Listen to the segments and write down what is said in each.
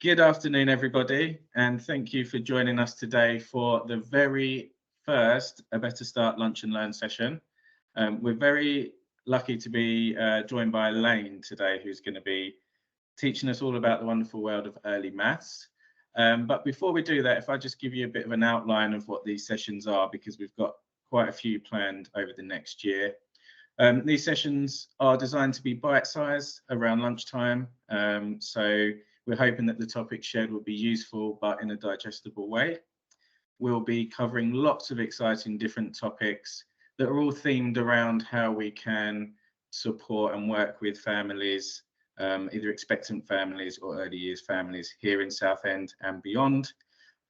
Good afternoon, everybody, and thank you for joining us today for the very first A Better Start Lunch and Learn session. We're very lucky to be joined by Elaine today, who's going to be teaching us all about the wonderful world of early maths. But before we do that, if I just give you a bit of an outline of what these sessions are, because we've got quite a few planned over the next year. These sessions are designed to be bite-sized around lunchtime, so we're hoping that the topics shared will be useful, but in a digestible way. We'll be covering lots of exciting different topics that are all themed around how we can support and work with families, either expectant families or early years families here in Southend and beyond.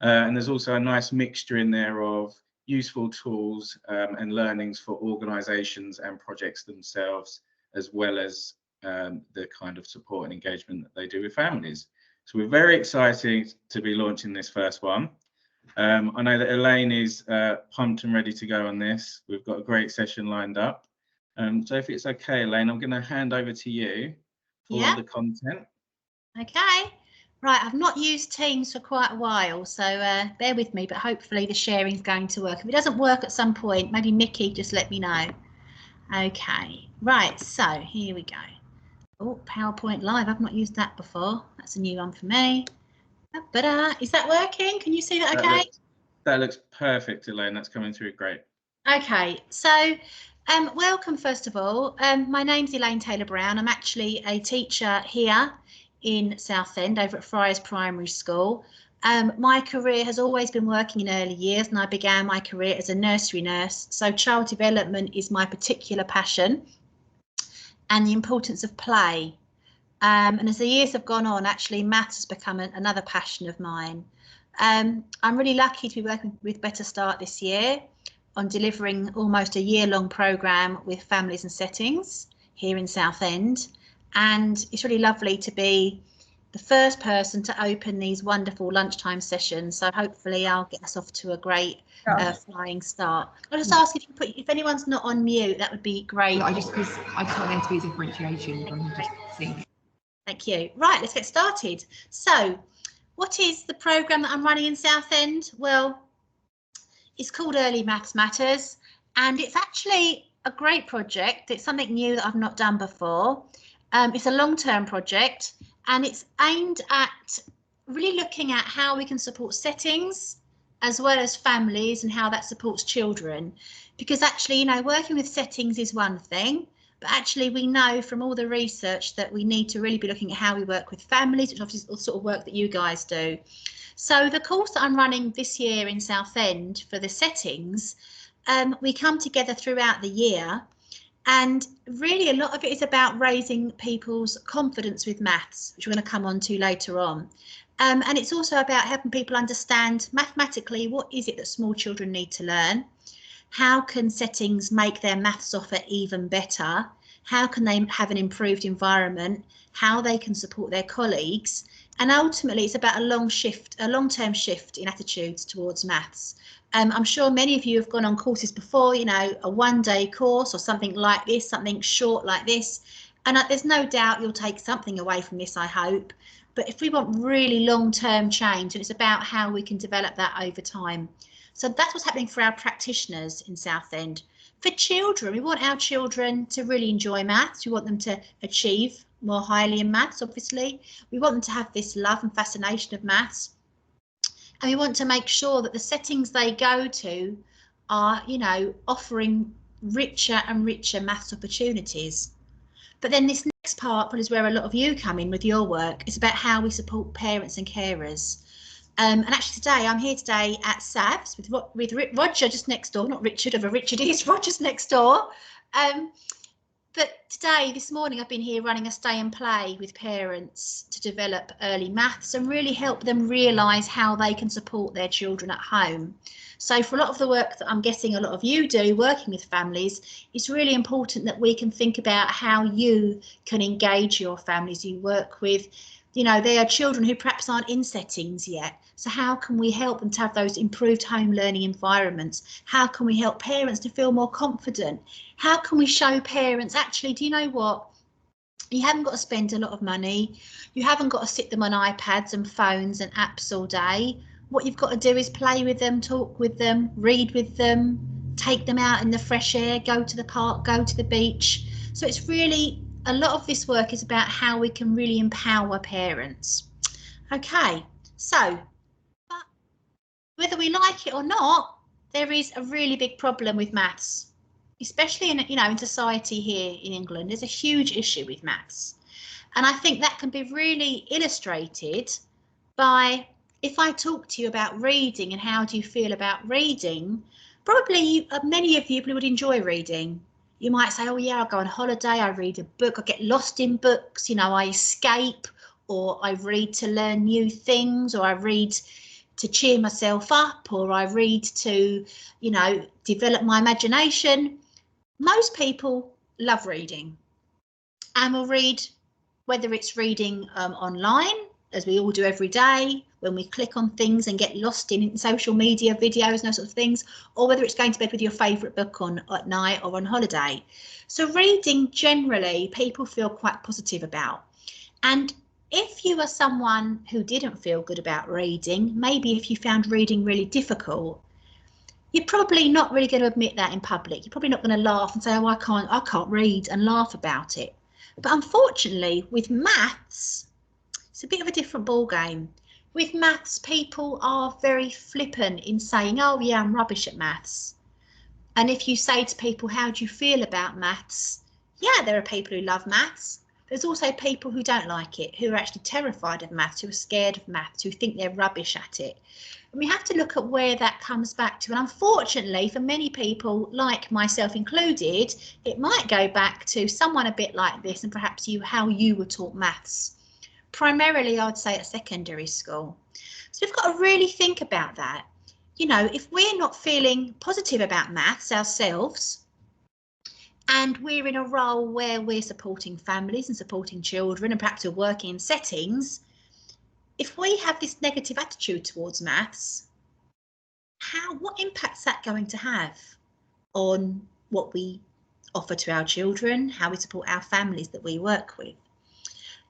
And there's also a nice mixture in there of useful tools and learnings for organisations and projects themselves, as well as the kind of support and engagement that they do with families. So we're very excited to be launching this first one. I know that Elaine is pumped and ready to go on this. We've got a great session lined up. So if it's okay, Elaine, I'm going to hand over to you for the content. Okay. Right, I've not used Teams for quite a while, so bear with me, but hopefully the sharing is going to work. If it doesn't work at some point, maybe Nikki, just let me know. Okay, right, so here we go. Oh, PowerPoint Live, I've not used that before. That's a new one for me. But is that working? Can you see that okay? That looks perfect, Elaine. That's coming through great. Okay, so welcome first of all. My name's Elaine Taylor-Brown. I'm actually a teacher here in Southend over at Friars Primary School. My career has always been working in early years, and I began my career as a nursery nurse. So child development is my particular passion, and the importance of play. And as the years have gone on, actually maths has become another passion of mine. I'm really lucky to be working with Better Start this year on delivering almost a year-long programme with families and settings here in Southend. And it's really lovely to be the first person to open these wonderful lunchtime sessions. So hopefully I'll get us off to a great flying start. I'll just ask if anyone's not on mute, that would be great. I just want there to be a differentiation. Thank you. Right, let's get started. So what is the programme that I'm running in Southend? Well, it's called Early Maths Matters, and it's actually a great project. It's something new that I've not done before. It's a long-term project, and it's aimed at really looking at how we can support settings as well as families and how that supports children. Because actually, you know, working with settings is one thing, but actually we know from all the research that we need to really be looking at how we work with families, which obviously is the sort of work that you guys do. So the course that I'm running this year in Southend for the settings, we come together throughout the year. And really a lot of it is about raising people's confidence with maths, which we're going to come on to later on. And it's also about helping people understand mathematically what is it that small children need to learn. How can settings make their maths offer even better? How can they have an improved environment? How they can support their colleagues? And ultimately it's about a long-term shift in attitudes towards maths. I'm sure many of you have gone on courses before, you know, a one-day course or something like this, something short like this. And there's no doubt you'll take something away from this, I hope. But if we want really long-term change, and it's about how we can develop that over time. So that's what's happening for our practitioners in Southend. For children, we want our children to really enjoy maths. We want them to achieve more highly in maths, obviously. We want them to have this love and fascination of maths. And we want to make sure that the settings they go to are, you know, offering richer and richer maths opportunities. But then this next part is where a lot of you come in with your work. It's about how we support parents and carers. And actually today, I'm here today at SAVS with Roger just next door, not Richard, although Richard is, Roger's next door. But today, this morning, I've been here running a stay and play with parents to develop early maths and really help them realise how they can support their children at home. So for a lot of the work that I'm guessing a lot of you do working with families, it's really important that we can think about how you can engage your families you work with. You know, there are children who perhaps aren't in settings yet. So how can we help them to have those improved home learning environments? How can we help parents to feel more confident? How can we show parents, actually, do you know what? You haven't got to spend a lot of money. You haven't got to sit them on iPads and phones and apps all day. What you've got to do is play with them, talk with them, read with them, take them out in the fresh air, go to the park, go to the beach. So it's really, a lot of this work is about how we can really empower parents. Okay, so but whether we like it or not, there is a really big problem with maths, especially in, you know, in society here in England. There's a huge issue with maths, and I think that can be really illustrated by, if I talk to you about reading and how do you feel about reading, probably many of you probably would enjoy reading. You might say, oh yeah, I'll go on holiday, I read a book, I get lost in books, you know, I escape, or I read to learn new things, or I read to cheer myself up, or I read to, you know, develop my imagination. Most people love reading, and will read, whether it's reading online, as we all do every day, when we click on things and get lost in social media videos and those sort of things, or whether it's going to bed with your favourite book on at night or on holiday. So reading, generally, people feel quite positive about. And if you are someone who didn't feel good about reading, maybe if you found reading really difficult, you're probably not really going to admit that in public. You're probably not going to laugh and say, oh, I can't read, and laugh about it. But unfortunately, with maths, it's a bit of a different ball game. With maths, people are very flippant in saying, oh yeah, I'm rubbish at maths. And if you say to people, how do you feel about maths? Yeah, there are people who love maths. There's also people who don't like it, who are actually terrified of maths, who are scared of maths, who think they're rubbish at it. And we have to look at where that comes back to. And unfortunately, for many people, like myself included, it might go back to someone a bit like this, and perhaps how you were taught maths. Primarily, I'd say at secondary school. So we've got to really think about that. You know, if we're not feeling positive about maths ourselves, and we're in a role where we're supporting families and supporting children, and perhaps we're working in settings, if we have this negative attitude towards maths, what impact's that going to have on what we offer to our children, how we support our families that we work with?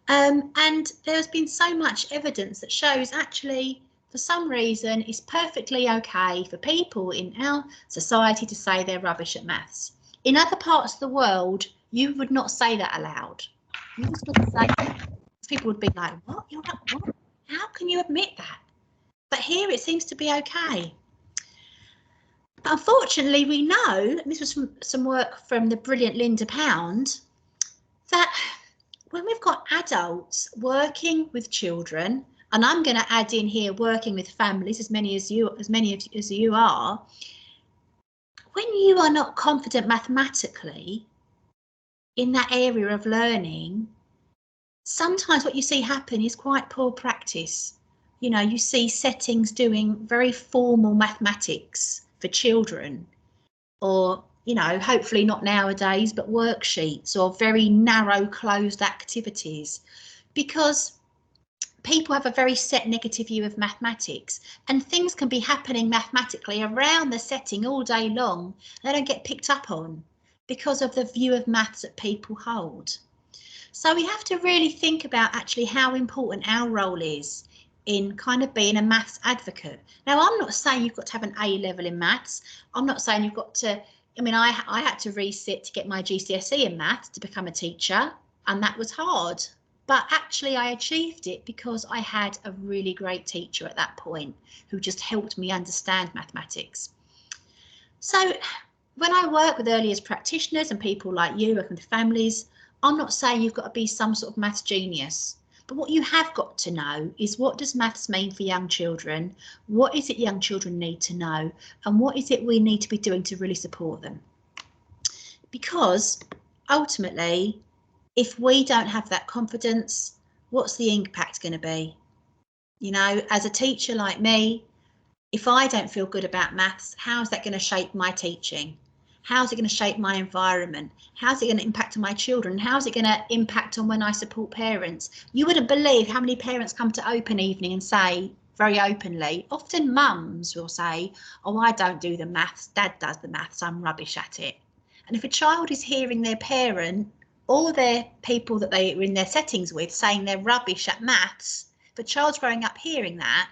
And there's been so much evidence that shows actually, for some reason, it's perfectly okay for people in our society to say they're rubbish at maths. In other parts of the world, you would not say that aloud. You just wouldn't say that. People would be like, what? You're not, what? How can you admit that? But here it seems to be okay. Unfortunately, we know, and this was from some work from the brilliant Linda Pound, that when we've got adults working with children, and I'm going to add in here working with families, as many as you are, when you are not confident mathematically in that area of learning, sometimes what you see happen is quite poor practice. You know, you see settings doing very formal mathematics for children, or, you know, hopefully not nowadays, but worksheets or very narrow closed activities, because people have a very set negative view of mathematics, and things can be happening mathematically around the setting all day long. They don't get picked up on because of the view of maths that people hold. So we have to really think about actually how important our role is in kind of being a maths advocate. Now, I'm not saying you've got to have an A level in maths. I'm not saying you've got to, I mean, I had to resit to get my GCSE in maths to become a teacher, and that was hard. But actually I achieved it because I had a really great teacher at that point who just helped me understand mathematics. So when I work with early years practitioners and people like you working with families, I'm not saying you've got to be some sort of maths genius, but what you have got to know is, what does maths mean for young children? What is it young children need to know? And what is it we need to be doing to really support them? Because ultimately, if we don't have that confidence, what's the impact going to be? You know, as a teacher like me, if I don't feel good about maths, how's that going to shape my teaching? How's it going to shape my environment? How's it going to impact on my children? How's it going to impact on when I support parents? You wouldn't believe how many parents come to open evening and say very openly, often mums will say, oh, I don't do the maths, Dad does the maths, I'm rubbish at it. And if a child is hearing their parent all their people that they were in their settings with saying they're rubbish at maths, if a child's growing up hearing that,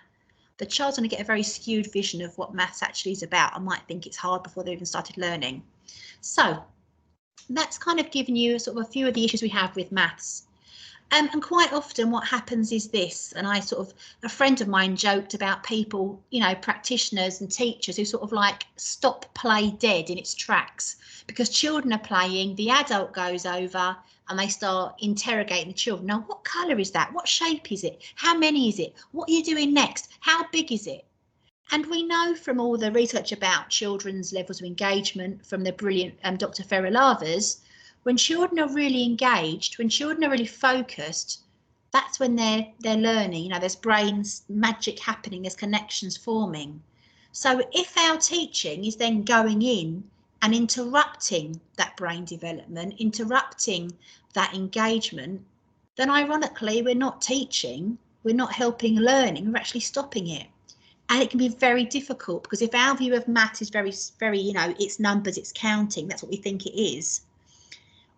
the child's going to get a very skewed vision of what maths actually is about and might think it's hard before they've even started learning. So that's kind of given you sort of a few of the issues we have with maths. And quite often what happens is this, and a friend of mine joked about people, you know, practitioners and teachers who sort of like stop play dead in its tracks because children are playing, the adult goes over and they start interrogating the children. Now, what colour is that? What shape is it? How many is it? What are you doing next? How big is it? And we know from all the research about children's levels of engagement from the brilliant Dr. Ferralavas, when children are really engaged, when children are really focused, that's when they're learning. You know, there's brains magic happening, there's connections forming. So if our teaching is then going in and interrupting that brain development, interrupting that engagement, then ironically we're not teaching, we're not helping learning, we're actually stopping it. And it can be very difficult because if our view of maths is very, you know, it's numbers, it's counting, that's what we think it is,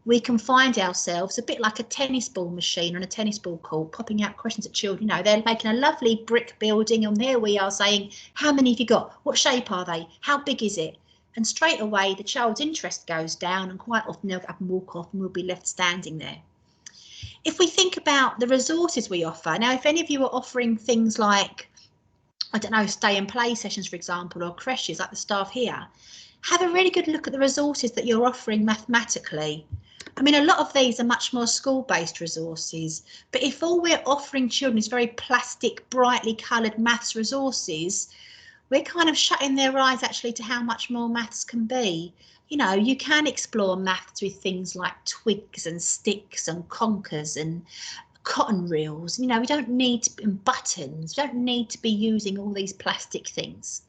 we can find ourselves a bit like a tennis ball machine on a tennis ball court, popping out questions at children. You know, they're making a lovely brick building and there we are saying, how many have you got? What shape are they? How big is it? And straight away, the child's interest goes down and quite often they'll get up and walk off and we'll be left standing there. If we think about the resources we offer, now, if any of you are offering things like, I don't know, stay and play sessions, for example, or creches like the staff here, have a really good look at the resources that you're offering mathematically. I mean, a lot of these are much more school-based resources, but if all we're offering children is very plastic, brightly coloured maths resources, we're kind of shutting their eyes actually to how much more maths can be. You know, you can explore maths with things like twigs and sticks and conkers and cotton reels. You know, we don't need to, and buttons, we don't need to be using all these plastic things.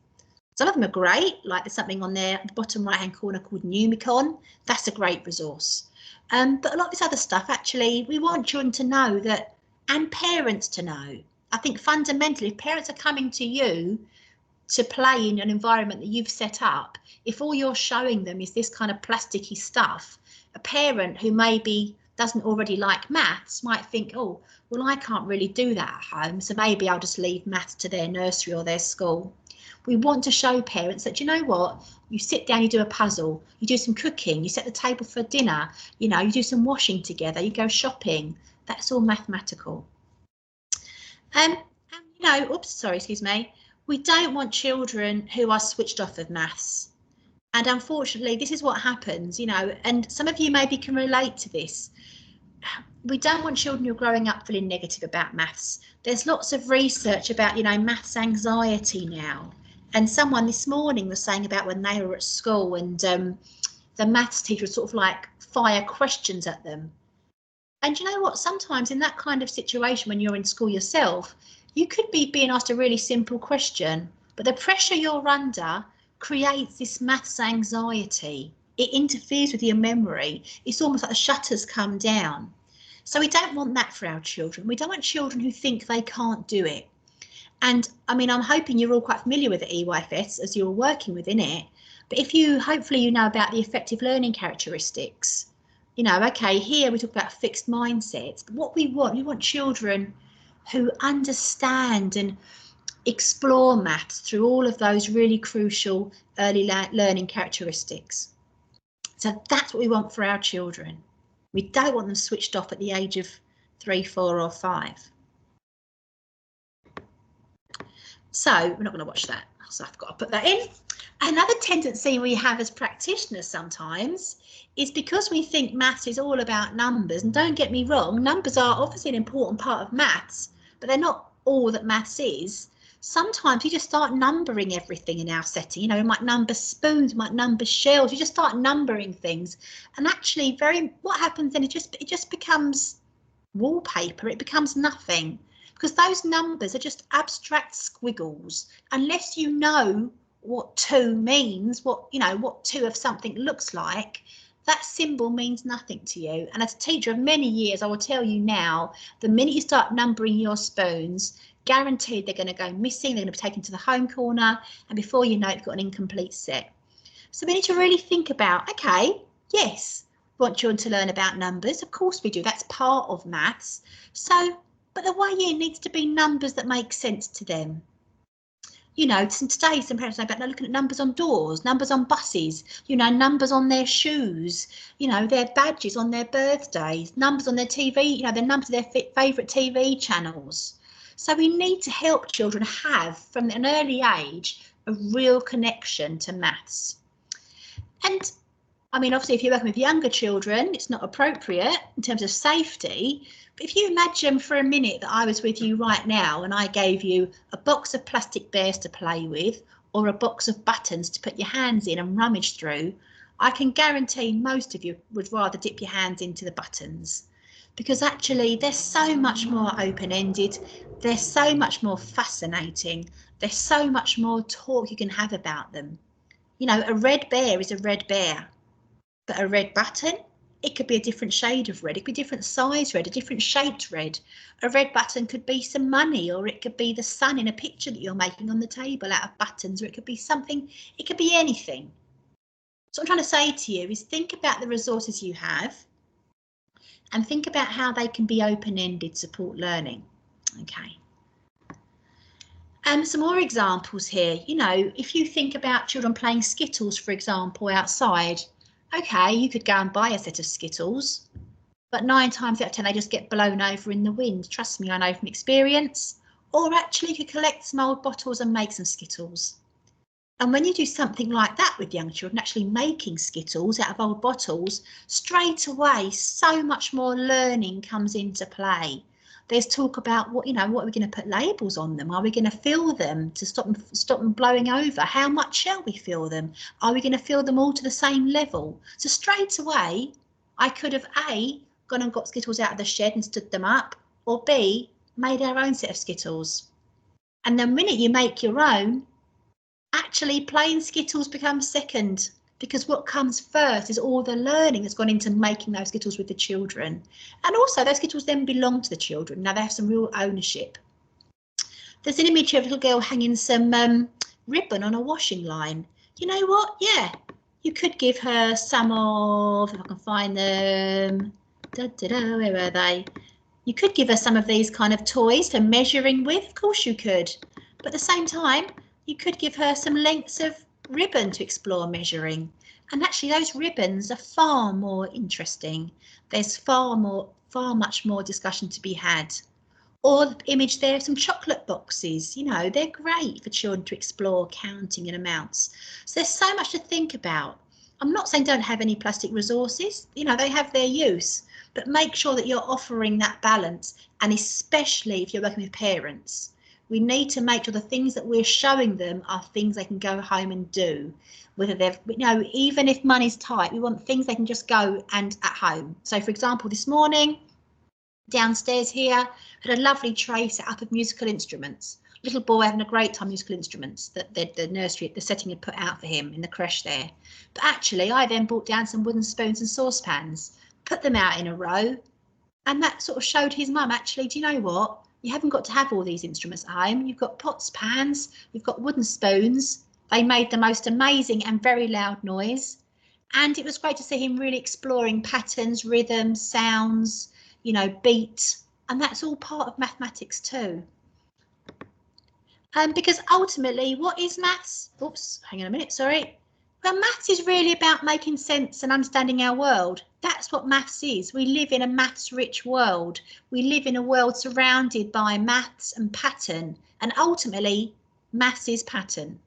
Some of them are great, like there's something on there at the bottom right hand corner called Numicon. That's a great resource. But a lot of this other stuff, actually, we want children to know that, and parents to know. I think fundamentally, if parents are coming to you to play in an environment that you've set up, if all you're showing them is this kind of plasticky stuff, a parent who maybe doesn't already like maths might think, oh, well, I can't really do that at home, so maybe I'll just leave maths to their nursery or their school. We want to show parents that, you know what, you sit down, you do a puzzle, you do some cooking, you set the table for dinner, you know, you do some washing together, you go shopping. That's all mathematical. And you know, excuse me, we don't want children who are switched off of maths. And unfortunately, this is what happens, you know, and some of you maybe can relate to this. We don't want children who are growing up feeling negative about maths. There's lots of research about, you know, maths anxiety now. And someone this morning was saying about when they were at school and the maths teacher would sort of like fire questions at them. And you know what, sometimes in that kind of situation when you're in school yourself, you could be being asked a really simple question, but the pressure you're under creates this maths anxiety. It interferes with your memory. It's almost like the shutters come down. So we don't want that for our children. We don't want children who think they can't do it. And I mean, I'm hoping you're all quite familiar with the EYFS as you're working within it. But if you, hopefully you know about the effective learning characteristics. You know, okay, here we talk about fixed mindsets. But what we want children who understand and explore maths through all of those really crucial early learning characteristics. So that's what we want for our children. We don't want them switched off at the age of 3, 4 or 5. So we're not going to watch that, so I've got to put that in. Another tendency we have as practitioners sometimes is because we think maths is all about numbers, and don't get me wrong, numbers are obviously an important part of maths, but they're not all that maths is. Sometimes you just start numbering everything in our setting. You know, we might number spoons, we might number shells. You just start numbering things, and actually, what happens then? It just becomes wallpaper. It becomes nothing because those numbers are just abstract squiggles. Unless you know what 2 means, what 2 of something looks like, that symbol means nothing to you. And as a teacher of many years, I will tell you now, the minute you start numbering your spoons, guaranteed they're going to go missing, they're going to be taken to the home corner, and before you know it, you've got an incomplete set. So we need to really think about, okay, yes, We want children to learn about numbers. Of course we do. That's part of maths. So, but the way in needs to be numbers that make sense to them. You know, today some parents know about looking at numbers on doors, numbers on buses, you know, numbers on their shoes, you know, their badges on their birthdays, numbers on their TV, you know, the numbers of their favourite TV channels. So we need to help children have, from an early age, a real connection to maths. And I mean, obviously, if you're working with younger children, it's not appropriate in terms of safety. But if you imagine for a minute that I was with you right now and I gave you a box of plastic bears to play with or a box of buttons to put your hands in and rummage through, I can guarantee most of you would rather dip your hands into the buttons, because actually they're so much more open-ended, they're so much more fascinating, there's so much more talk you can have about them. You know, a red bear is a red bear, but a red button, it could be a different shade of red, it could be a different size red, a different shaped red. A red button could be some money, or it could be the sun in a picture that you're making on the table out of buttons, or it could be something, it could be anything. So what I'm trying to say to you is think about the resources you have and think about how they can be open-ended, support learning. Okay. Some more examples here. You know, if you think about children playing Skittles, for example, outside, okay, you could go and buy a set of Skittles, but 9 times out of 10 they just get blown over in the wind. Trust me, I know from experience. Or actually you could collect some old bottles and make some Skittles. And when you do something like that with young children, actually making Skittles out of old bottles, straight away so much more learning comes into play. There's talk about what, you know, what are we going to put labels on them? Are we going to fill them to stop them blowing over? How much shall we fill them? Are we going to fill them all to the same level? So straight away, I could have A, gone and got Skittles out of the shed and stood them up, or B, made our own set of Skittles. And the minute you make your own, actually plain Skittles becomes second, because what comes first is all the learning that's gone into making those Skittles with the children. And also those Skittles then belong to the children. Now they have some real ownership. There's an image of a little girl hanging some ribbon on a washing line. You know what? Yeah, you could give her some of, if I can find them, where are they? You could give her some of these kind of toys for measuring with, of course you could. But at the same time, you could give her some lengths of ribbon to explore measuring, and actually those ribbons are far more interesting. There's far much more discussion to be had. Or the image there of some chocolate boxes, you know, they're great for children to explore counting in amounts. So there's so much to think about. I'm not saying don't have any plastic resources, you know, they have their use, but make sure that you're offering that balance, and especially if you're working with parents. We need to make sure the things that we're showing them are things they can go home and do. Whether they've, you know, even if money's tight, we want things they can just go and at home. So, for example, this morning, downstairs here, had a lovely tray set up of musical instruments. Little boy having a great time musical instruments that the nursery, the setting had put out for him in the creche there. But actually, I then brought down some wooden spoons and saucepans, put them out in a row, and that sort of showed his mum, actually, do you know what? You haven't got to have all these instruments at home. You've got pots, pans, you've got wooden spoons. They made the most amazing and very loud noise. And it was great to see him really exploring patterns, rhythms, sounds, you know, beat. And that's all part of mathematics too. Because ultimately, what is maths? Oops, hang on a minute, sorry. Well, maths is really about making sense and understanding our world. That's what maths is. We live in a maths-rich world. We live in a world surrounded by maths and pattern. And ultimately, maths is pattern.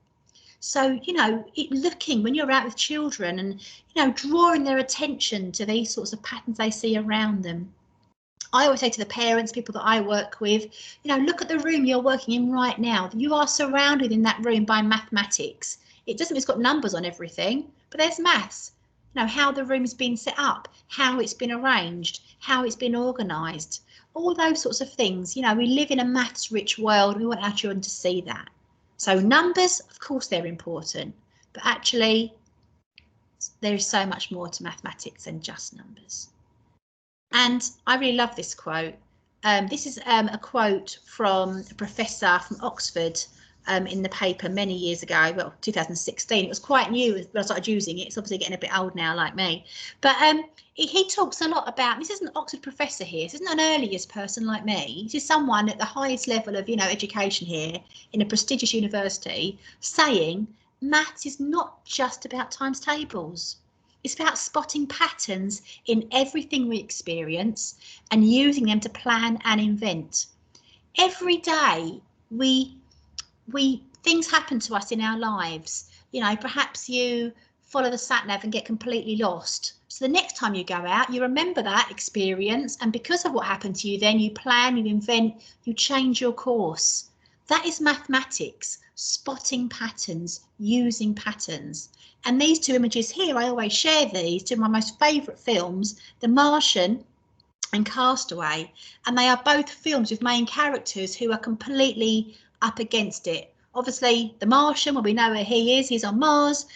So, you know, looking when you're out with children and, you know, drawing their attention to these sorts of patterns they see around them. I always say to the parents, people that I work with, you know, look at the room you're working in right now. You are surrounded in that room by mathematics. It doesn't mean it's got numbers on everything, but there's maths. You know, how the room's been set up, how it's been arranged, how it's been organised, all those sorts of things. You know, we live in a maths-rich world. We want our children to see that. So numbers, of course, they're important, but actually there is so much more to mathematics than just numbers. And I really love this quote. This is a quote from a professor from Oxford, in the paper many years ago, well, 2016. It was quite new when I started using it. It's obviously getting a bit old now, like me. But he talks a lot about, this isn't an Oxford professor here, this isn't an early years person like me. This is someone at the highest level of, you know, education here in a prestigious university, saying maths is not just about times tables. It's about spotting patterns in everything we experience and using them to plan and invent. Every day things happen to us in our lives. You know, perhaps you follow the sat nav and get completely lost. So the next time you go out, you remember that experience, and because of what happened to you, then you plan, you invent, you change your course. That is mathematics, spotting patterns, using patterns. And these two images here, I always share these, two of my most favourite films, The Martian and Castaway, and they are both films with main characters who are completely up against it. Obviously, The Martian, well, we know where he is, he's on Mars.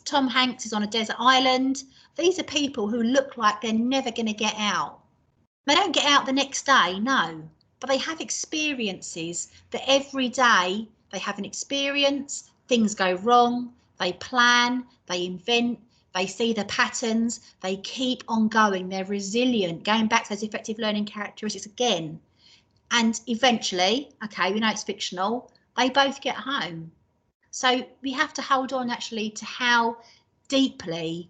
Tom Hanks is on a desert island. These are people who look like they're never going to get out. They don't get out the next day, no, but they have experiences that every day they have an experience, things go wrong, they plan, they invent, they see the patterns, they keep on going, they're resilient, going back to those effective learning characteristics again. And eventually, okay, we know it's fictional, they both get home. So we have to hold on actually to how deeply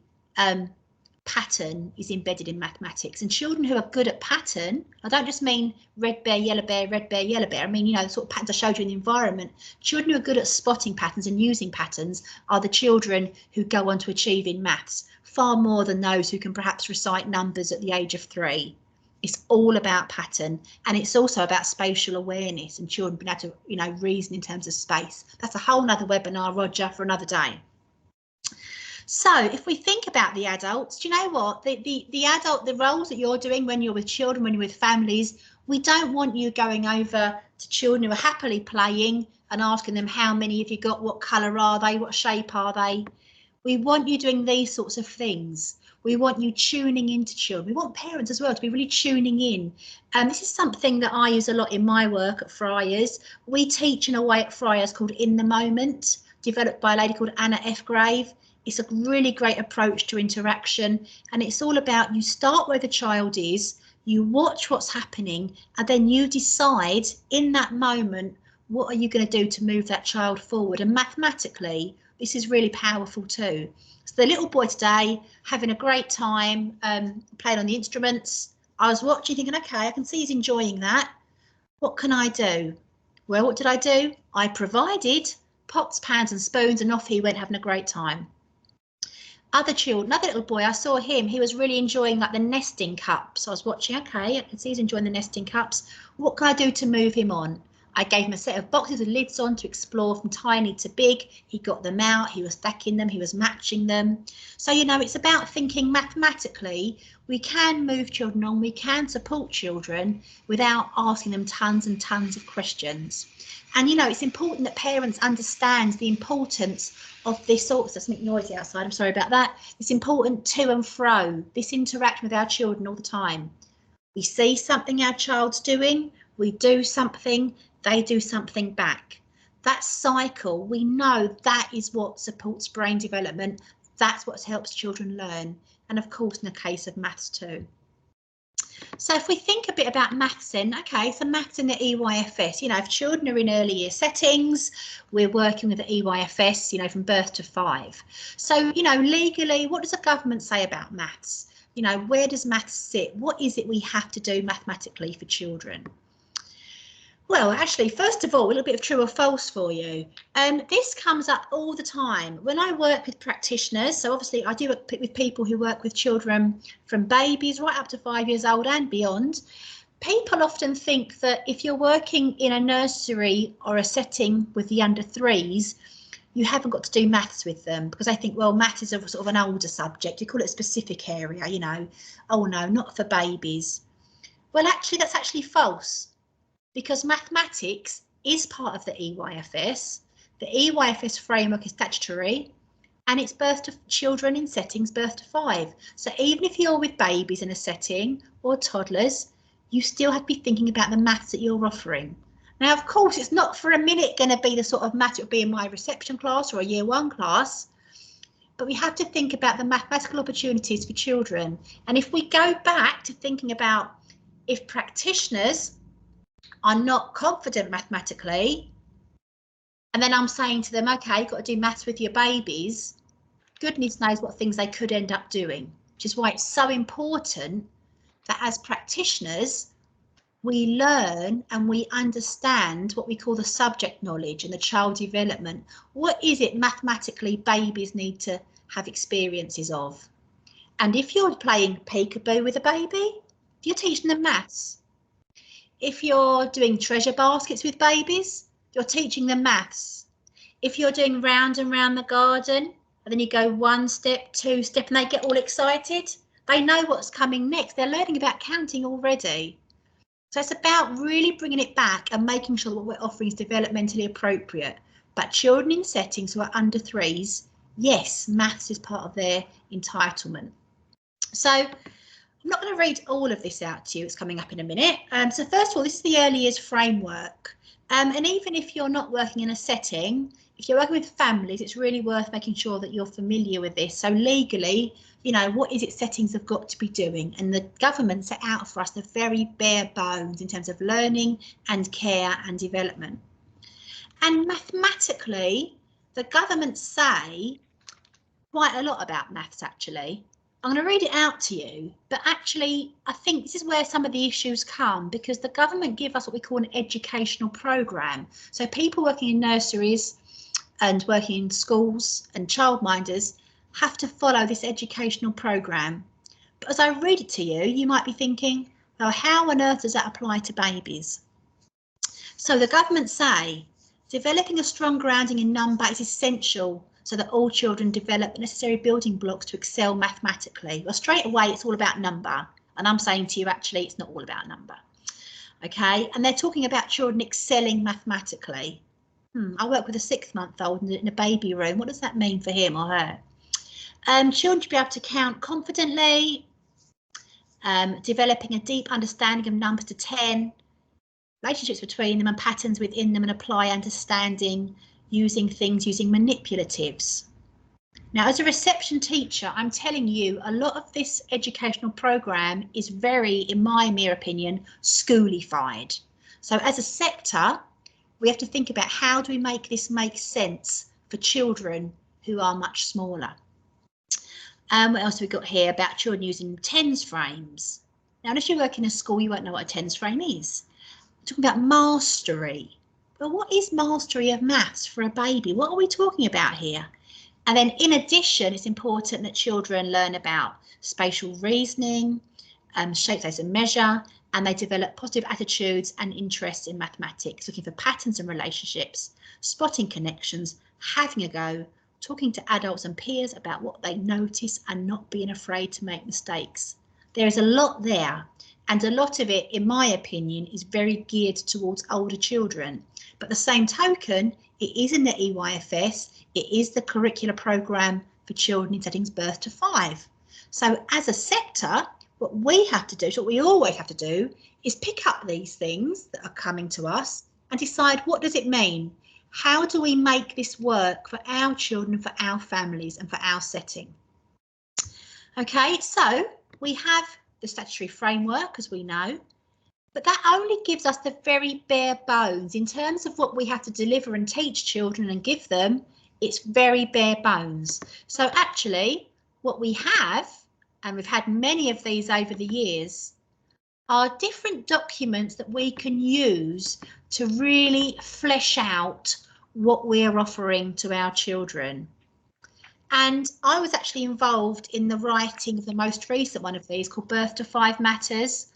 pattern is embedded in mathematics. And children who are good at pattern, I don't just mean red bear, yellow bear, red bear, yellow bear. I mean, you know, the sort of patterns I showed you in the environment. Children who are good at spotting patterns and using patterns are the children who go on to achieve in maths, far more than those who can perhaps recite numbers at the age of 3. It's all about pattern, and it's also about spatial awareness and children being able to, you know, reason in terms of space. That's a whole nother webinar, Roger, for another day. So if we think about the adults, do you know what? The roles that you're doing when you're with children, when you're with families, we don't want you going over to children who are happily playing and asking them how many have you got, what colour are they, what shape are they. We want you doing these sorts of things. We want you tuning into children. We want parents as well to be really tuning in. And this is something that I use a lot in my work at Friars. We teach in a way at Friars called In the Moment, developed by a lady called Anna F. Grave. It's a really great approach to interaction. And it's all about, you start where the child is, you watch what's happening, and then you decide in that moment, what are you going to do to move that child forward? And mathematically, this is really powerful too. So the little boy today, having a great time, playing on the instruments. I was watching thinking, okay, I can see he's enjoying that. What can I do? Well, what did I do? I provided pots, pans and spoons, and off he went having a great time. Other children, another little boy, I saw him, he was really enjoying like the nesting cups. I was watching, okay, I can see he's enjoying the nesting cups. What can I do to move him on? I gave him a set of boxes with lids on to explore from tiny to big. He got them out, he was stacking them, he was matching them. So, you know, it's about thinking mathematically. We can move children on, we can support children without asking them tons and tons of questions. And, you know, it's important that parents understand the importance of this sort of, there's something noisy outside, I'm sorry about that. It's important to and fro, this interaction with our children all the time. We see something our child's doing, we do something, they do something back. That cycle, we know that is what supports brain development. That's what helps children learn. And of course, in the case of maths too. So if we think a bit about maths then, okay, so maths in the EYFS, you know, if children are in early year settings, we're working with the EYFS, you know, from birth to 5. So, you know, legally, what does the government say about maths? You know, where does maths sit? What is it we have to do mathematically for children? Well, actually, first of all, a little bit of true or false for you. This comes up all the time when I work with practitioners. So obviously I do work with people who work with children from babies right up to 5 years old and beyond. People often think that if you're working in a nursery or a setting with the under 3s, you haven't got to do maths with them because they think, well, maths is a sort of an older subject. You call it a specific area, you know. Oh, no, not for babies. Well, actually, that's actually false. Because mathematics is part of the EYFS. The EYFS framework is statutory and it's birth to children in settings birth to 5. So even if you're with babies in a setting or toddlers, you still have to be thinking about the maths that you're offering. Now, of course, it's not for a minute going to be the sort of math it would be in my reception class or a year 1 class, but we have to think about the mathematical opportunities for children. And if we go back to thinking about if practitioners are not confident mathematically, and then I'm saying to them, okay, you've got to do maths with your babies, goodness knows what things they could end up doing, which is why it's so important that as practitioners, we learn and we understand what we call the subject knowledge and the child development. What is it mathematically babies need to have experiences of? And if you're playing peekaboo with a baby, you're teaching them maths. If you're doing treasure baskets with babies, you're teaching them maths. If you're doing round and round the garden, and then you go 1 step, 2 step, and they get all excited, they know what's coming next. They're learning about counting already. So it's about really bringing it back and making sure that what we're offering is developmentally appropriate. But children in settings who are under 3s, yes, maths is part of their entitlement. So I'm not going to read all of this out to you. It's coming up in a minute. So first of all, this is the early years framework. And even if you're not working in a setting, if you're working with families, it's really worth making sure that you're familiar with this. So legally, you know, what is it settings have got to be doing? And the government set out for us the very bare bones in terms of learning and care and development. And mathematically, the government say quite a lot about maths, actually. I'm going to read it out to you, but actually, I think this is where some of the issues come, because the government give us what we call an educational programme. So people working in nurseries and working in schools and childminders have to follow this educational programme. But as I read it to you, you might be thinking, well, how on earth does that apply to babies? So the government say, developing a strong grounding in number is essential so that all children develop the necessary building blocks to excel mathematically. Well, straight away, it's all about number. And I'm saying to you, actually, it's not all about number. OK, and they're talking about children excelling mathematically. I work with a 6-month-old in a baby room. What does that mean for him or her? Children should be able to count confidently, developing a deep understanding of numbers to 10, relationships between them and patterns within them, and apply understanding using manipulatives. Now, as a reception teacher, I'm telling you, a lot of this educational programme is very, in my mere opinion, schoolified. So as a sector, we have to think about how do we make this make sense for children who are much smaller. What else have we got here about children using tens frames? Now, unless you work in a school, you won't know what a tens frame is. We're talking about mastery. Well, what is mastery of maths for a baby? What are we talking about here? And then in addition, it's important that children learn about spatial reasoning, shapes as a measure, and they develop positive attitudes and interests in mathematics, looking for patterns and relationships, spotting connections, having a go, talking to adults and peers about what they notice and not being afraid to make mistakes. There is a lot there, and a lot of it, in my opinion, is very geared towards older children. But the same token, it is in the EYFS, it is the curricular programme for children in settings birth to 5. So as a sector, what we have to do, what we always have to do, is pick up these things that are coming to us and decide, what does it mean? How do we make this work for our children, for our families and for our setting? OK, so we have the statutory framework, as we know, but that only gives us the very bare bones in terms of what we have to deliver and teach children and give them. It's very bare bones. So actually what we have, and we've had many of these over the years, are different documents that we can use to really flesh out what we're offering to our children. And I was actually involved in the writing of the most recent one of these, called Birth to 5 Matters.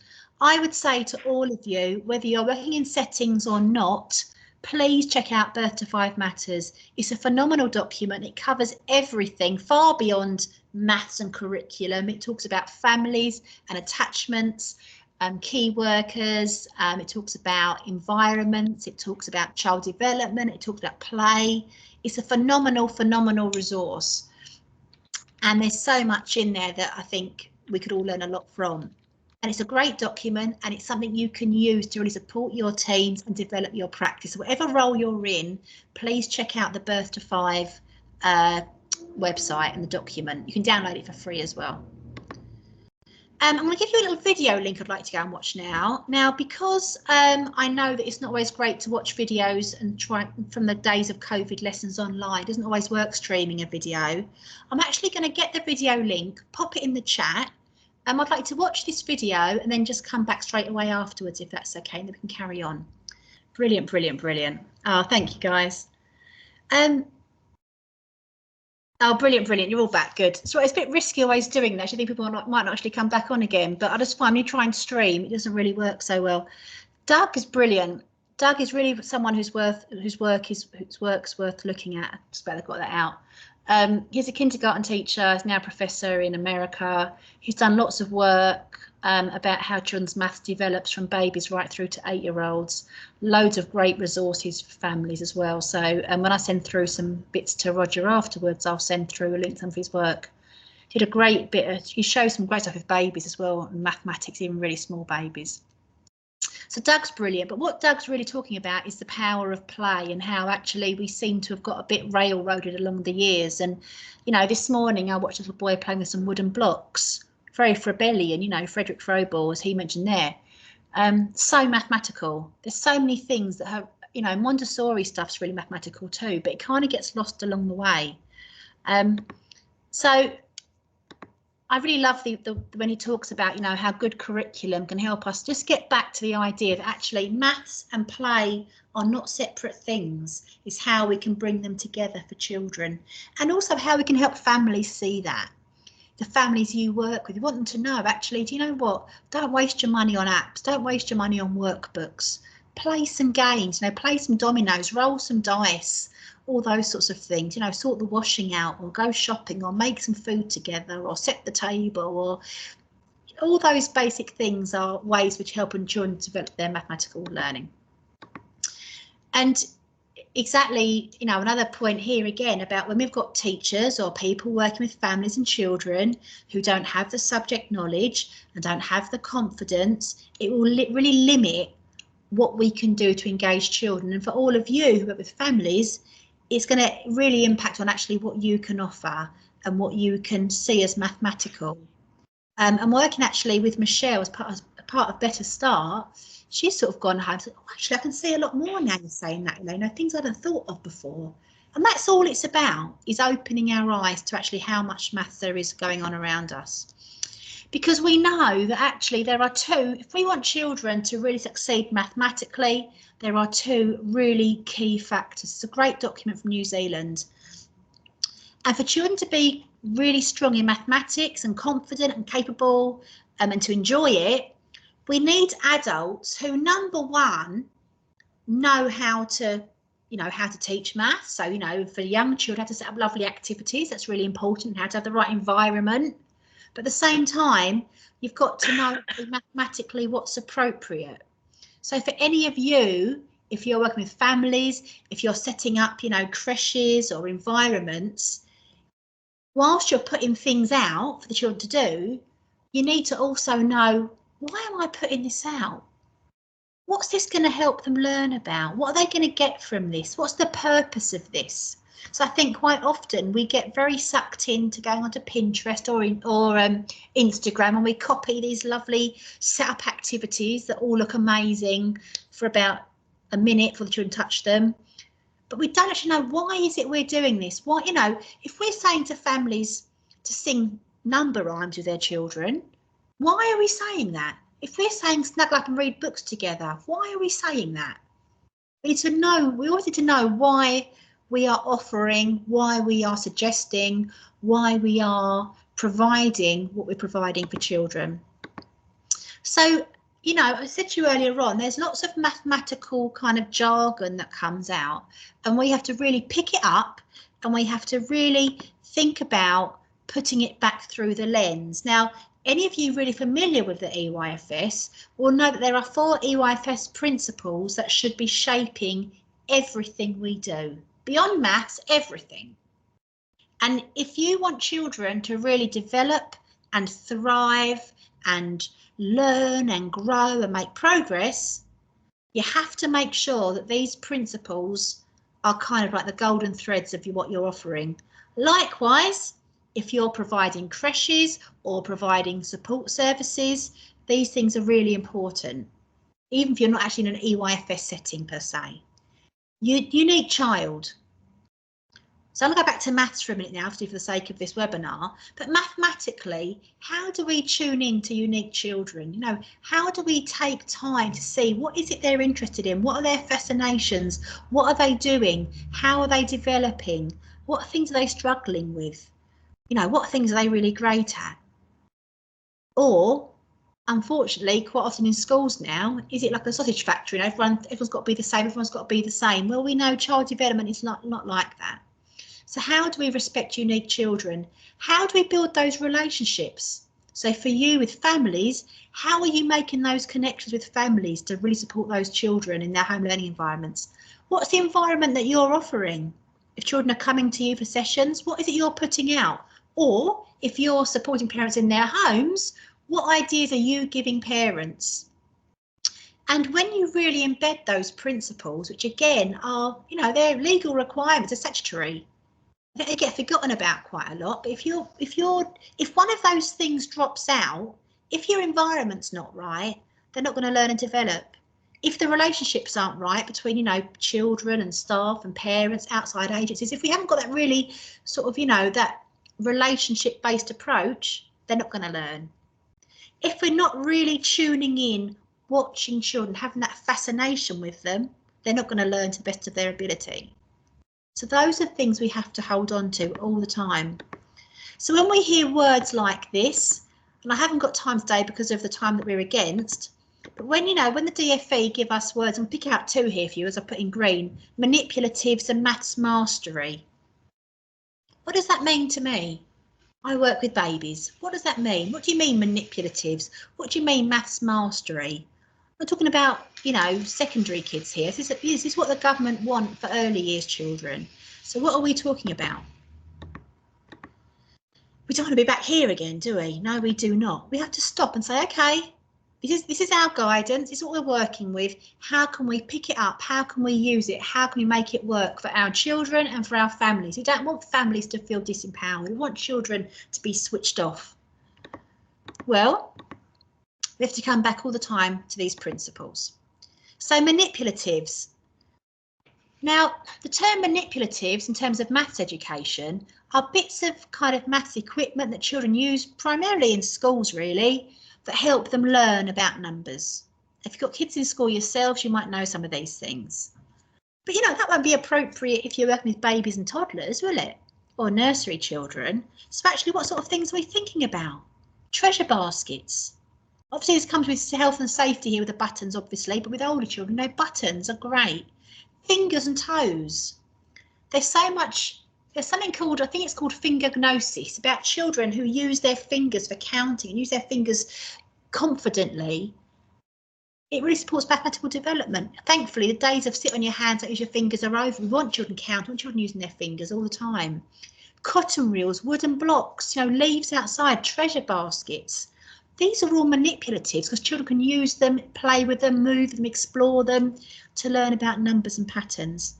I would say to all of you, whether you're working in settings or not, please check out Birth to 5 Matters. It's a phenomenal document. It covers everything far beyond maths and curriculum. It talks about families and attachments, key workers. It talks about environments. It talks about child development. It talks about play. It's a phenomenal, phenomenal resource. And there's so much in there that I think we could all learn a lot from. And it's a great document, and it's something you can use to really support your teams and develop your practice. So whatever role you're in, please check out the Birth to 5 website and the document. You can download it for free as well. I'm going to give you a little video link I'd like to go and watch now. Now, because I know that it's not always great to watch videos and try from the days of COVID lessons online, it doesn't always work streaming a video. I'm actually going to get the video link, pop it in the chat. I'd like to watch this video and then just come back straight away afterwards, if that's okay, and then we can carry on. Brilliant, brilliant, brilliant. Oh, thank you, guys. Oh, brilliant, brilliant. You're all back. Good. So it's a bit risky always doing that. I think people might not actually come back on again, but I just find when you try and stream, it doesn't really work so well. Doug is brilliant. Doug is really someone whose work's worth looking at. Just better got that out. He's a kindergarten teacher, he's now a professor in America. He's done lots of work about how children's maths develops from babies right through to 8-year-olds. Loads of great resources for families as well. So when I send through some bits to Roger afterwards, I'll send through a link to some of his work. He did a great bit, he shows some great stuff with babies as well, and mathematics, even really small babies. So Doug's brilliant, but what Doug's really talking about is the power of play and how actually we seem to have got a bit railroaded along the years. And, you know, this morning I watched a little boy playing with some wooden blocks, very Froebelian, you know, Frederick Froebel, as he mentioned there. So mathematical. There's so many things that have, you know, Montessori stuff's really mathematical too, but it kind of gets lost along the way. So I really love when he talks about, you know, how good curriculum can help us just get back to the idea that actually maths and play are not separate things. It's how we can bring them together for children, and also how we can help families see that. The families you work with, you want them to know, actually, do you know what? Don't waste your money on apps. Don't waste your money on workbooks. Play some games, you know, play some dominoes, roll some dice, all those sorts of things, you know, sort the washing out or go shopping or make some food together or set the table, or all those basic things are ways which help children develop their mathematical learning. And exactly, you know, another point here again about when we've got teachers or people working with families and children who don't have the subject knowledge and don't have the confidence, it will really limit what we can do to engage children. And for all of you who work with families, it's going to really impact on actually what you can offer and what you can see as mathematical. I'm working actually with Michelle as part of Better Start. She's sort of gone home and said, oh, actually, I can see a lot more now you're saying that, Elaine, things I hadn't thought of before. And that's all it's about, is opening our eyes to actually how much maths there is going on around us. Because we know that actually there are two, if we want children to really succeed mathematically, there are two really key factors. It's a great document from New Zealand. And for children to be really strong in mathematics and confident and capable and to enjoy it, we need adults who, number one, know how to teach maths. So, you know, for young children, how to set up lovely activities. That's really important, how to have the right environment. But at the same time, you've got to know mathematically what's appropriate. So for any of you, if you're working with families, if you're setting up, you know, creches or environments, whilst you're putting things out for the children to do, you need to also know, why am I putting this out? What's this going to help them learn about? What are they going to get from this? What's the purpose of this? So I think quite often we get very sucked into going onto Pinterest or Instagram, and we copy these lovely setup activities that all look amazing for about a minute before the children touch them. But we don't actually know, why is it we're doing this? Why, you know, if we're saying to families to sing number rhymes with their children, why are we saying that? If we're saying snuggle up and read books together, why are we saying that? We need to know, we always need to know why we are offering, why we are suggesting, why we are providing what we're providing for children. So, you know, I said to you earlier on, there's lots of mathematical kind of jargon that comes out, and we have to really pick it up, and we have to really think about putting it back through the lens. Now, any of you really familiar with the EYFS will know that there are 4 EYFS principles that should be shaping everything we do. Beyond maths, everything. And if you want children to really develop and thrive and learn and grow and make progress, you have to make sure that these principles are kind of like the golden threads of what you're offering. Likewise, if you're providing creches or providing support services, these things are really important, even if you're not actually in an EYFS setting per se. Unique child. So I'm going to go back to maths for a minute now, for the sake of this webinar. But mathematically, how do we tune in to unique children? You know, how do we take time to see what is it they're interested in? What are their fascinations? What are they doing? How are they developing? What things are they struggling with? You know, what things are they really great at? Or, unfortunately, quite often in schools now, is it like a sausage factory? You know, everyone's got to be the same. Everyone's got to be the same. Well, we know child development is not like that. So how do we respect unique children? How do we build those relationships? So for you with families, how are you making those connections with families to really support those children in their home learning environments? What's the environment that you're offering? If children are coming to you for sessions, what is it you're putting out? Or if you're supporting parents in their homes, what ideas are you giving parents? And when you really embed those principles, which again are, you know, they're legal requirements, they're statutory, they get forgotten about quite a lot. But if one of those things drops out, if your environment's not right, they're not going to learn and develop. If the relationships aren't right between, you know, children and staff and parents, outside agencies, if we haven't got that really sort of, you know, that relationship-based approach, they're not going to learn. If we're not really tuning in, watching children, having that fascination with them, they're not going to learn to the best of their ability. So those are things we have to hold on to all the time. So when we hear words like this, and I haven't got time today because of the time that we're against, but when, you know, when the DFE give us words, and pick out two here for you as I put in green, manipulatives and maths mastery. What does that mean to me? I work with babies. What does that mean? What do you mean manipulatives? What do you mean maths mastery? I'm talking about, you know, secondary kids here. This is what the government want for early years children. So what are we talking about? We don't want to be back here again, do we? No, we do not. We have to stop and say, okay, this is our guidance. This is what we're working with. How can we pick it up? How can we use it? How can we make it work for our children and for our families? We don't want families to feel disempowered. We want children to be switched off. Well, we have to come back all the time to these principles. So manipulatives. Now, the term manipulatives in terms of maths education are bits of kind of maths equipment that children use primarily in schools, really, that help them learn about numbers. If you've got kids in school yourselves, you might know some of these things. But, you know, that won't be appropriate if you're working with babies and toddlers, will it? Or nursery children. So actually, what sort of things are we thinking about? Treasure baskets. Obviously, this comes with health and safety here with the buttons, obviously, but with older children, no, buttons are great. Fingers and toes. There's something called, I think it's called finger gnosis, about children who use their fingers for counting and use their fingers confidently. It really supports mathematical development. Thankfully, the days of sit on your hands and use your fingers are over. We want children counting, we want children using their fingers all the time. Cotton reels, wooden blocks, you know, leaves outside, treasure baskets. These are all manipulatives because children can use them, play with them, move them, explore them to learn about numbers and patterns.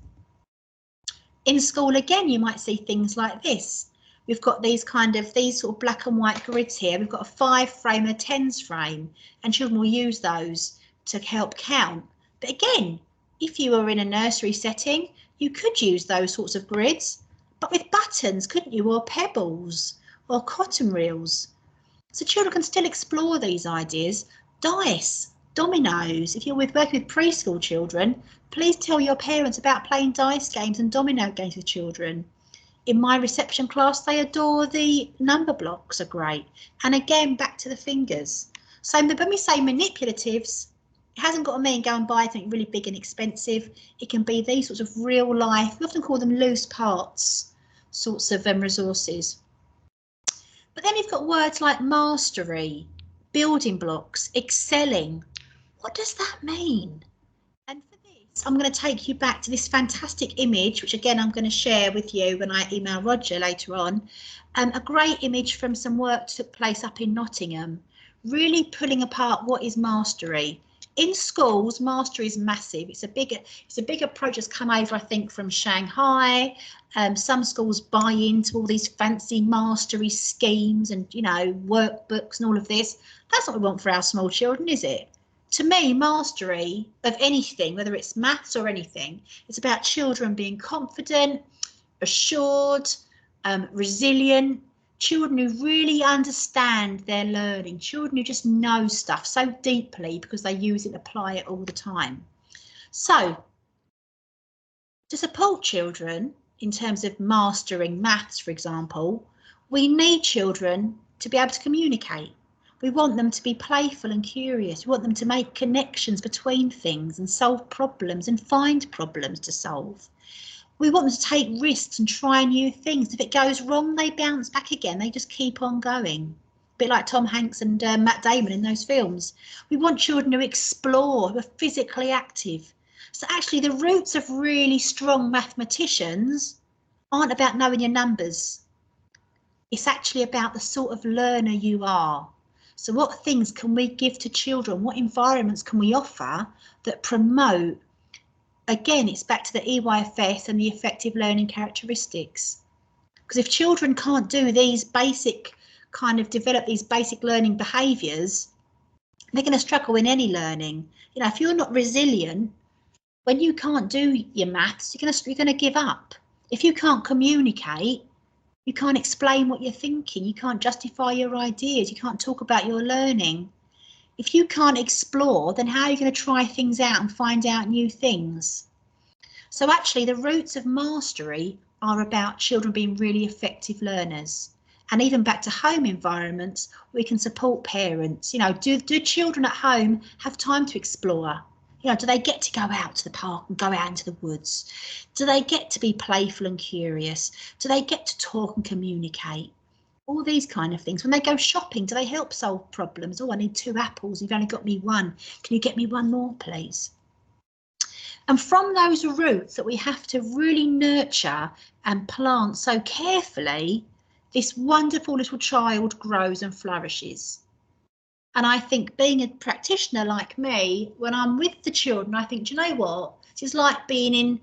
In school, again, you might see things like this. We've got these sort of black and white grids here. We've got a 5 frame and a 10s frame, and children will use those to help count. But again, if you were in a nursery setting, you could use those sorts of grids, but with buttons, couldn't you? Or pebbles or cotton reels. So children can still explore these ideas. Dice, dominoes. If you're working with preschool children, please tell your parents about playing dice games and domino games with children. In my reception class, they adore the number blocks, are great. And again, back to the fingers. So when we say manipulatives, it hasn't got to mean go and buy something really big and expensive. It can be these sorts of real life, we often call them loose parts, sorts of resources. But then you've got words like mastery, building blocks, excelling. What does that mean? And for this, I'm going to take you back to this fantastic image, which again, I'm going to share with you when I email Roger later on. A great image from some work that took place up in Nottingham, really pulling apart what is mastery. In schools, mastery is massive. It's a big approach that's come over, I think, from Shanghai. Some schools buy into all these fancy mastery schemes and, you know, workbooks and all of this. That's not what we want for our small children, is it? To me, mastery of anything, whether it's maths or anything, it's about children being confident, assured, resilient, children who really understand their learning, children who just know stuff so deeply because they use it and apply it all the time. So, to support children in terms of mastering maths, for example, we need children to be able to communicate. We want them to be playful and curious. We want them to make connections between things and solve problems and find problems to solve. We want them to take risks and try new things. If it goes wrong, they bounce back again. They just keep on going. A bit like Tom Hanks and Matt Damon in those films. We want children to explore, who are physically active. So actually the roots of really strong mathematicians aren't about knowing your numbers. It's actually about the sort of learner you are. So what things can we give to children? What environments can we offer that promote? Again, it's back to the EYFS and the effective learning characteristics. Because if children can't do these basic, develop these basic learning behaviours, they're going to struggle in any learning. You know, if you're not resilient, when you can't do your maths, you're going to give up. If you can't communicate, you can't explain what you're thinking. You can't justify your ideas. You can't talk about your learning. If you can't explore, then how are you going to try things out and find out new things? So actually the roots of mastery are about children being really effective learners. And even back to home environments, we can support parents. You know, do children at home have time to explore? You know, do they get to go out to the park and go out into the woods? Do they get to be playful and curious? Do they get to talk and communicate? All these kind of things. When they go shopping, do they help solve problems? Oh, I need 2 apples. You've only got me 1. Can you get me 1 more, please? And from those roots that we have to really nurture and plant so carefully, this wonderful little child grows and flourishes. And I think being a practitioner like me, when I'm with the children, I think, do you know what? It's like being in,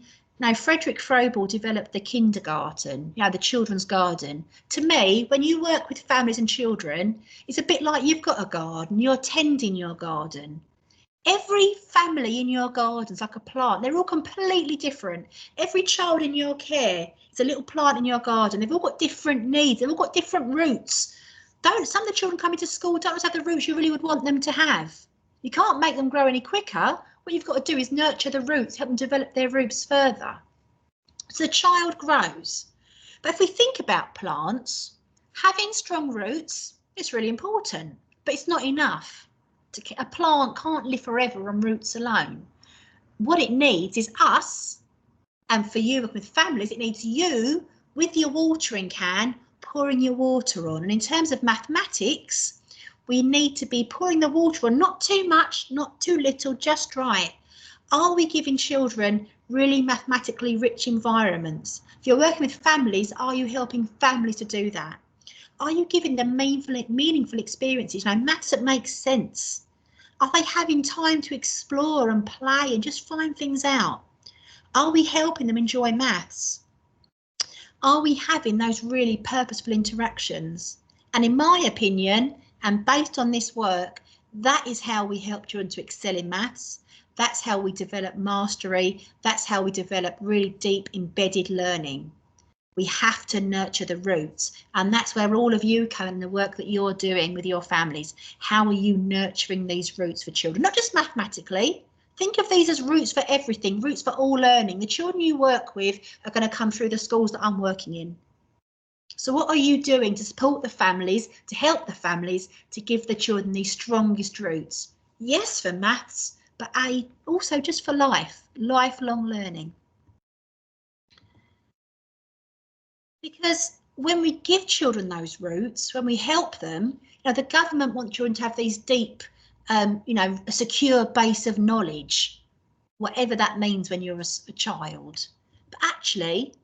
Frederick Froebel developed the kindergarten, the children's garden. To me, when you work with families and children, it's a bit like you've got a garden, you're tending your garden. Every family in your garden is like a plant. They're all completely different. Every child in your care is a little plant in your garden. They've all got different needs. They've all got different roots. Some of the children coming to school don't have the roots you really would want them to have. You can't make them grow any quicker. What you've got to do is nurture the roots, help them develop their roots further. So the child grows. But if we think about plants, having strong roots is really important, but it's not enough. A plant can't live forever on roots alone. What it needs is us, and for you with families, it needs you with your watering can, pouring your water on. And in terms of mathematics, we need to be pouring the water on, not too much, not too little, just right. Are we giving children really mathematically rich environments? If you're working with families, are you helping families to do that? Are you giving them meaningful experiences, maths that make sense? Are they having time to explore and play and just find things out? Are we helping them enjoy maths? Are we having those really purposeful interactions? And in my opinion, and based on this work, that is how we help children to excel in maths. That's how we develop mastery. That's how we develop really deep embedded learning. We have to nurture the roots, and that's where all of you come in, the work that you're doing with your families. How are you nurturing these roots for children? Not just mathematically. Think of these as roots for everything, roots for all learning. The children you work with are going to come through the schools that I'm working in. So what are you doing to support the families, to help the families, to give the children these strongest roots? Yes, for maths, but also just for life, lifelong learning. Because when we give children those roots, when we help them, the government wants children to have these deep, a secure base of knowledge, whatever that means when you're a child. But actually,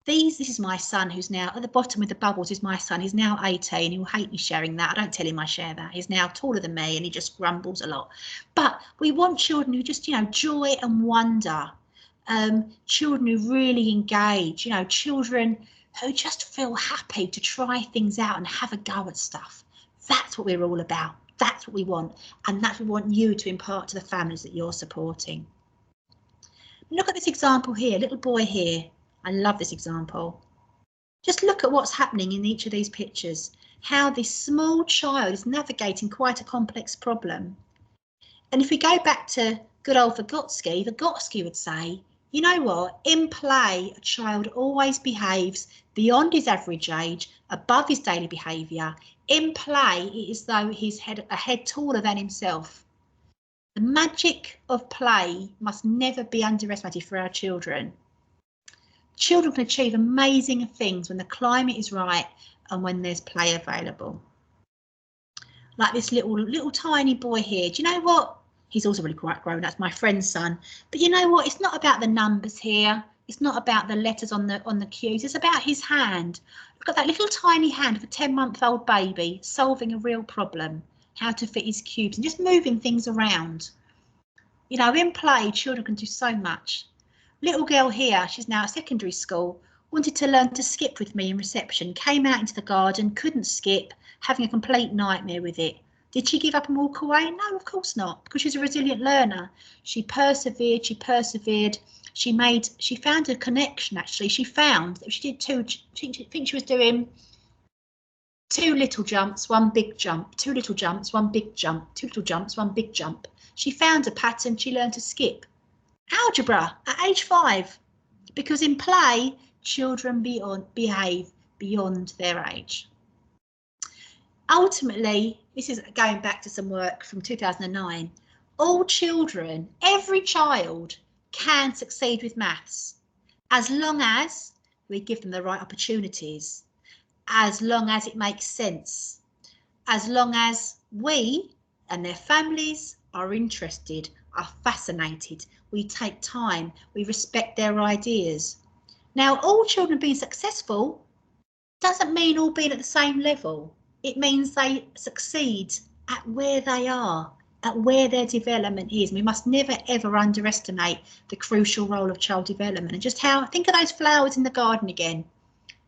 This is my son, who's now at the bottom with the bubbles, is my son. He's now 18. He'll hate me sharing that. I don't tell him I share that. He's now taller than me and he just grumbles a lot. But we want children who just, joy and wonder. Children who really engage, children who just feel happy to try things out and have a go at stuff. That's what we're all about. That's what we want. And that's what we want you to impart to the families that you're supporting. Look at this example here, little boy here. I love this example. Just look at what's happening in each of these pictures, how this small child is navigating quite a complex problem. And if we go back to good old Vygotsky would say, you know what, in play, a child always behaves beyond his average age, above his daily behaviour. In play, it is as though he's a head taller than himself. The magic of play must never be underestimated for our children. Children can achieve amazing things when the climate is right and when there's play available. Like this little tiny boy here. Do you know what? He's also really quite grown. That's my friend's son. But you know what? It's not about the numbers here. It's not about the letters on the cues. It's about his hand. Look at that little tiny hand of a 10-month-old baby solving a real problem. How to fit his cubes and just moving things around. In play, children can do so much. Little girl here, she's now at secondary school, wanted to learn to skip with me in reception, came out into the garden, couldn't skip, having a complete nightmare with it. Did she give up and walk away? No, of course not, because she's a resilient learner. She persevered. She found a connection, actually. She found that she did I think she was doing 2 little jumps, 1 big jump, 2 little jumps, 1 big jump, 2 little jumps, 1 big jump. She found a pattern, she learned to skip. Algebra at age 5, because in play, children behave beyond their age. Ultimately, this is going back to some work from 2009. All children, every child can succeed with maths, as long as we give them the right opportunities, as long as it makes sense, as long as we and their families are interested, are fascinated, we take time, we respect their ideas. Now, all children being successful doesn't mean all being at the same level. It means they succeed at where they are, at where their development is. We must never, ever underestimate the crucial role of child development. And just think of those flowers in the garden again.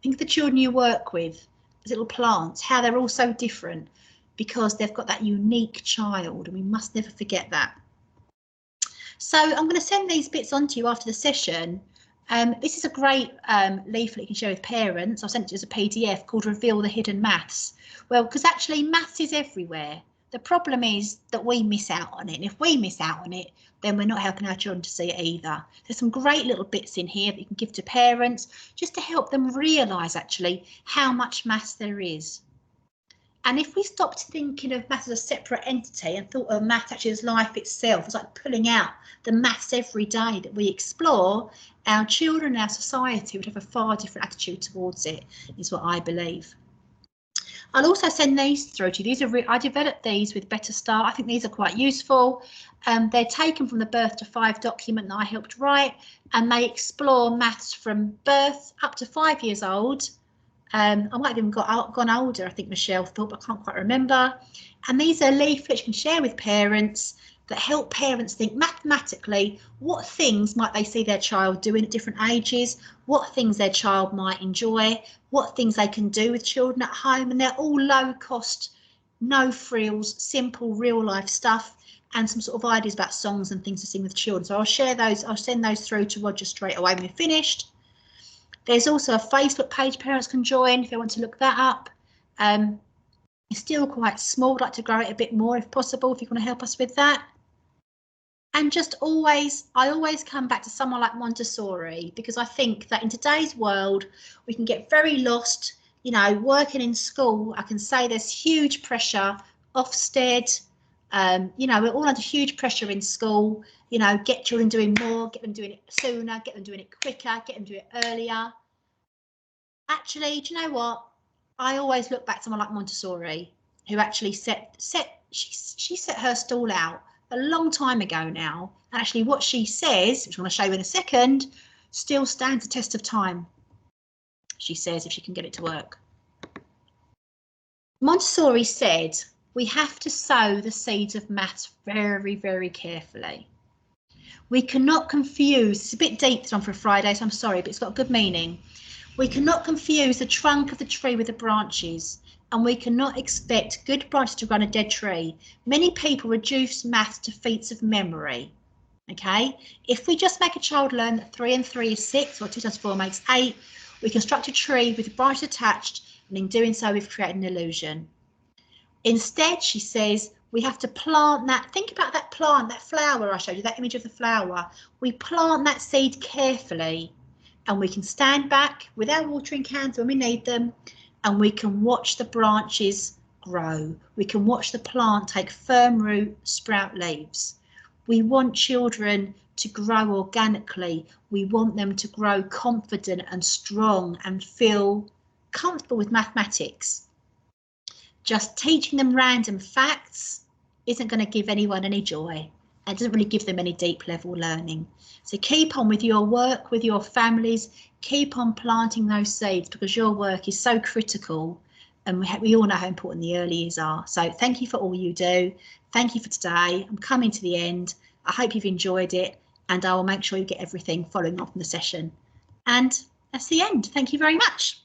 Think of the children you work with, those little plants, how they're all so different because they've got that unique child, and we must never forget that. So I'm going to send these bits on to you after the session. This is a great leaflet you can share with parents. I'll send it as a PDF called Reveal the Hidden Maths. Well, because actually maths is everywhere. The problem is that we miss out on it. And if we miss out on it, then we're not helping our children to see it either. There's some great little bits in here that you can give to parents just to help them realise actually how much maths there is. And if we stopped thinking of maths as a separate entity and thought of maths actually as life itself, it's like pulling out the maths every day that we explore, our children and our society would have a far different attitude towards it, is what I believe. I'll also send these through to you. I developed these with Better Start. I think these are quite useful. They're taken from the Birth to 5 document that I helped write, and they explore maths from birth up to 5 years old. I might have even gone older, I think Michelle thought, but I can't quite remember. And these are leaflets you can share with parents that help parents think mathematically what things might they see their child doing at different ages, what things their child might enjoy, what things they can do with children at home, and they're all low cost, no frills, simple real life stuff, and some sort of ideas about songs and things to sing with children. So I'll share those, I'll send those through to Roger straight away when we're finished. There's also a Facebook page parents can join if they want to look that up. It's still quite small. I'd like to grow it a bit more if possible, if you want to help us with that. And just always, I always come back to someone like Montessori, because I think that in today's world, we can get very lost, you know, working in school. I can say there's huge pressure, Ofsted, you know, we're all under huge pressure in school, you know, get children doing more, get them doing it sooner, get them doing it quicker, get them doing it earlier. Actually, do you know what? I always look back to someone like Montessori, who actually she set her stall out a long time ago now. And actually what she says, which I'm going to show you in a second, still stands the test of time. she says, if she can get it to work. Montessori said, we have to sow the seeds of maths very, very carefully. We cannot confuse, it's a bit deep on for a Friday, so I'm sorry, but it's got good meaning. We cannot confuse the trunk of the tree with the branches, and we cannot expect good branches to run a dead tree. Many people reduce maths to feats of memory. Okay, if we just make a child learn that 3 and 3 is 6, or 2 times 4 makes 8, we construct a tree with branches attached, and in doing so, we've created an illusion. Instead, she says, we have to plant that. Think about that plant, that flower I showed you, that image of the flower. We plant that seed carefully, and we can stand back with our watering cans when we need them, and we can watch the branches grow. We can watch the plant take firm root, sprout leaves. We want children to grow organically. We want them to grow confident and strong and feel comfortable with mathematics. Just teaching them random facts isn't going to give anyone any joy. It doesn't really give them any deep level learning. So keep on with your work, with your families, keep on planting those seeds, because your work is so critical, and we all know how important the early years are. So thank you for all you do. Thank you for today. I'm coming to the end. I hope you've enjoyed it, and I will make sure you get everything following on from the session. And that's the end. Thank you very much.